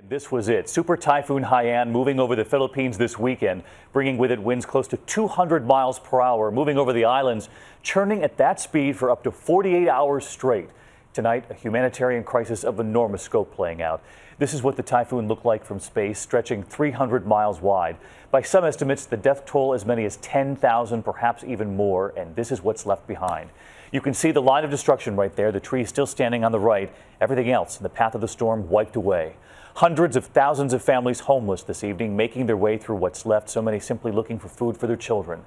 This was it. Super-Typhoon Haiyan moving over the Philippines this weekend, bringing with it winds close to 200 miles per hour, moving over the islands, churning at that speed for up to 48 hours straight. Tonight, a humanitarian crisis of enormous scope playing out. This is what the typhoon looked like from space, stretching 300 miles wide. By some estimates, the death toll as many as 10,000, perhaps even more, and this is what's left behind. You can see the line of destruction right there, the trees still standing on the right, everything else in the path of the storm wiped away. Hundreds of thousands of families homeless this evening, making their way through what's left, so many simply looking for food for their children.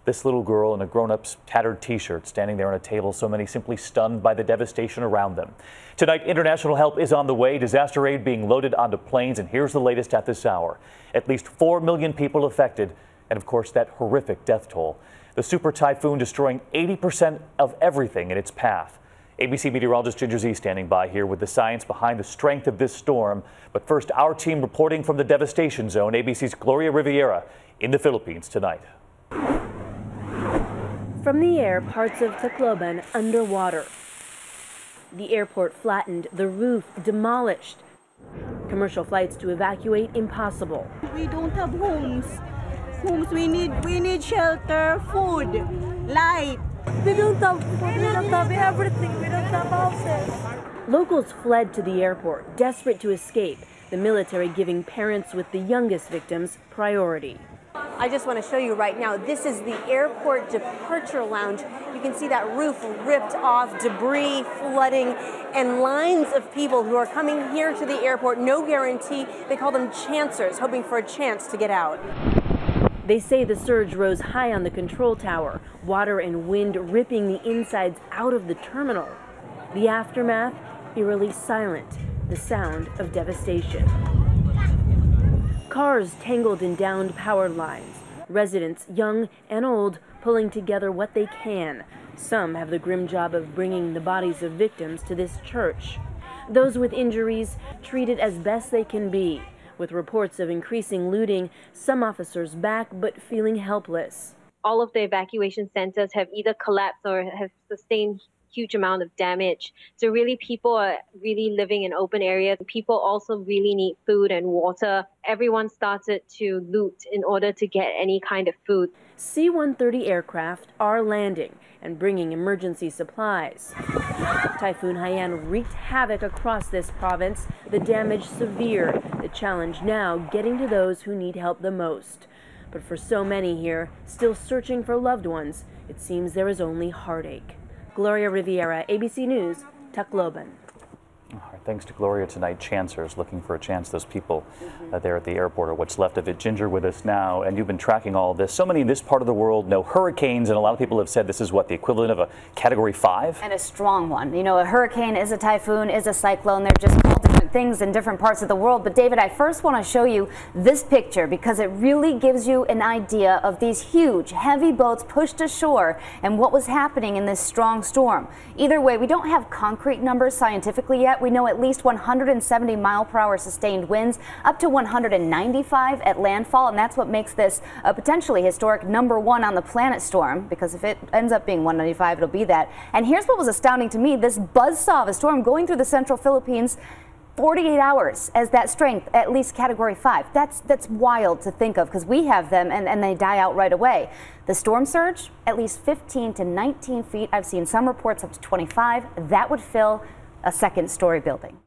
This little girl in a grown-up's tattered t-shirt standing there on a table, so many simply stunned by the devastation around them. Tonight, international help is on the way, disaster aid being loaded onto planes, and here's the latest at this hour. At least 4 million people affected, and of course that horrific death toll. The super typhoon destroying 80% of everything in its path. ABC meteorologist Ginger Z standing by here with the science behind the strength of this storm. But first, our team reporting from the devastation zone, ABC's Gloria Riviera in the Philippines tonight. From the air, parts of Tacloban underwater. The airport flattened, the roof demolished. Commercial flights to evacuate impossible. We don't have homes. We need shelter, food, light. We don't have food, we don't have everything, we don't have houses. Locals fled to the airport, desperate to escape, the military giving parents with the youngest victims priority. I just want to show you right now, this is the airport departure lounge. You can see that roof ripped off, debris flooding, and lines of people who are coming here to the airport, no guarantee. They call them chancers, hoping for a chance to get out. They say the surge rose high on the control tower, water and wind ripping the insides out of the terminal. The aftermath, eerily silent, the sound of devastation. Cars tangled in downed power lines. Residents, young and old, pulling together what they can. Some have the grim job of bringing the bodies of victims to this church. Those with injuries treated as best they can be. With reports of increasing looting, some officers back but feeling helpless. All of the evacuation centers have either collapsed or have sustained huge amount of damage. So really people are really living in open areas. People also really need food and water. Everyone started to loot in order to get any kind of food. C-130 aircraft are landing and bringing emergency supplies. Typhoon Haiyan wreaked havoc across this province, the damage severe, the challenge now getting to those who need help the most. But for so many here, still searching for loved ones, it seems there is only heartache. Gloria Riviera, ABC News, Tacloban. All right, thanks to Gloria tonight. Chancers looking for a chance. Those people there at the airport or what's left of it. Ginger with us now, and you've been tracking all of this. So many in this part of the world know hurricanes, and a lot of people have said this is what, the equivalent of a Category 5? And a strong one. You know, a hurricane is a typhoon, is a cyclone. They're just called different things in different parts of the world. But David, I first want to show you this picture because it really gives you an idea of these huge, heavy boats pushed ashore and what was happening in this strong storm. Either way, we don't have concrete numbers scientifically yet. We know at least 170 mile per hour sustained winds, up to 195 at landfall, and that's what makes this a potentially historic #1 on the planet storm, because if it ends up being 195, it'll be that. And here's what was astounding to me, this buzzsaw of a storm going through the central Philippines, 48 hours as that strength, at least Category 5. That's wild to think of because we have them and they die out right away. The storm surge, at least 15 to 19 feet. I've seen some reports up to 25. That would fill a second-story building.